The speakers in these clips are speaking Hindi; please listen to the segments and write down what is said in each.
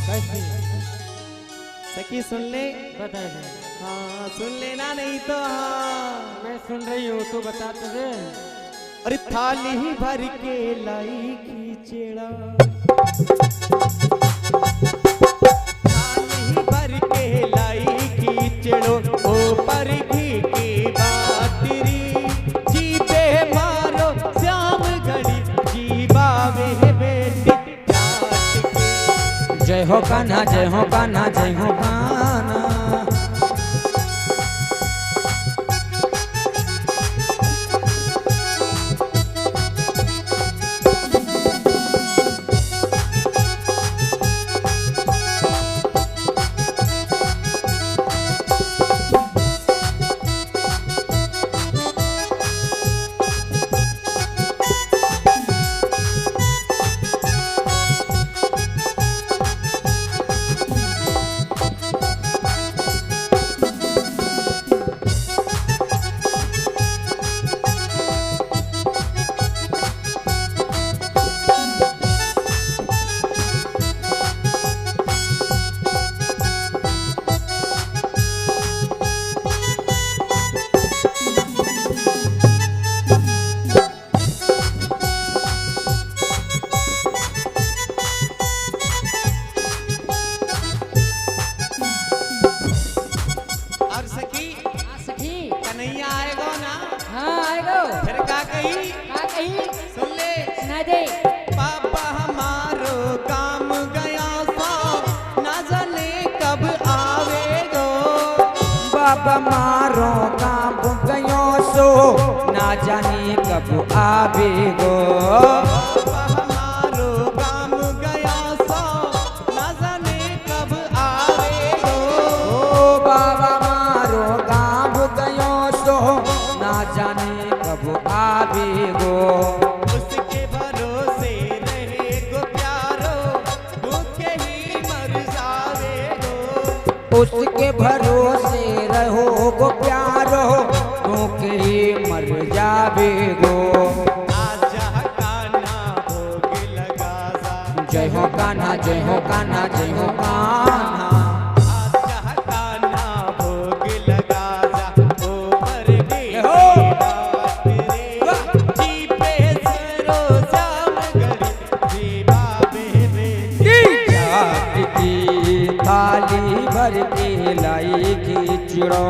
कैसी? सखी सुन ले। बता दे। हाँ सुन लेना नहीं तो हाँ। मैं सुन रही हूँ, तू बता तो दे। अरे थाली ही भर के लाई खींचड़ा, थाली ही भर के लाई खींचड़ो, ऊपर घी की बातरी, जी पे मारो श्याम घड़ी, जी बावे बेटी जाट के। जय हो कान्हा, जय हो कान्हा, जय हो कान्हा। पापा हमारो काम गया सो, ना जाने कब आवेगो। बाबा मारो काम गयो सो, ना जाने कब आवेगो। पापा हमारो काम गया सो, ना जाने कब आवेगो। ओ बाबा मारो काम गयो सो, ना जाने कब आवेगो। उसके भरोसे रहो गो प्यारो, तोके ही मर जावे गो। आजा कान्हा भोग लगा जा, जय हो कान्हा, जय हो कान्हा, जय हो कान्हा। आजा कान्हा भोग लगा जा, ऊपर घी बात रे, जी पे सरो श्याम घड़ी, जी बाबे बेटी जाट की थाली भर के लाई खींचड़ो।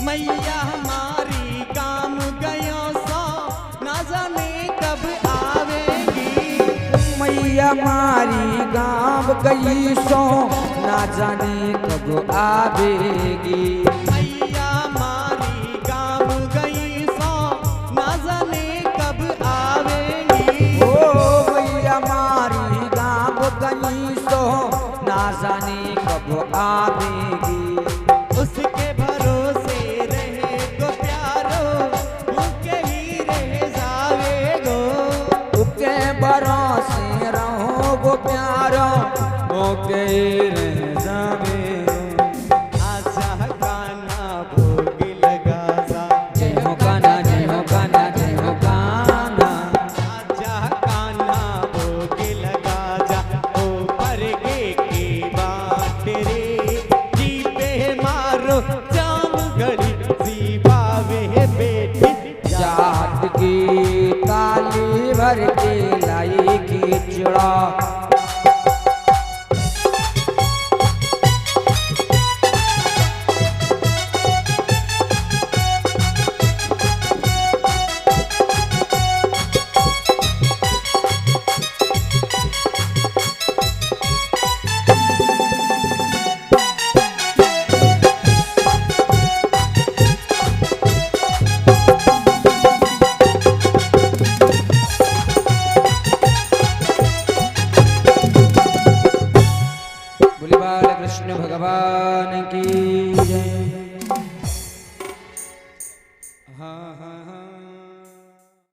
मैया हमारी काम गयो सो, ना जाने कब आवेगी। मैया मारी गाँव गई सो, ना जाने कब आवेगी। मैया हमारी काम गई सो, ना जाने कब आवेगी। ओ मैया मारी गाँव गई सो, ना जाने कब आवेगी। उसके भरोसे रहे गो प्यारो, भूखे ही रह जावेगो। उसके भरोसे रहो गो प्यारो, ओके रह जावेगो। आजा कान्हा भोग लगा जा, जय हो कान्हा, जय हो कान्हा, जय हो कान्हा। आजा कान्हा भोग लगा जा, ऊपर घी की बात रे, जी पे मारो श्याम घड़ी, जी बावे बेटी जाट की ताली भर के लाई खींचड़ा। बोले बाल कृष्ण भगवान की जय।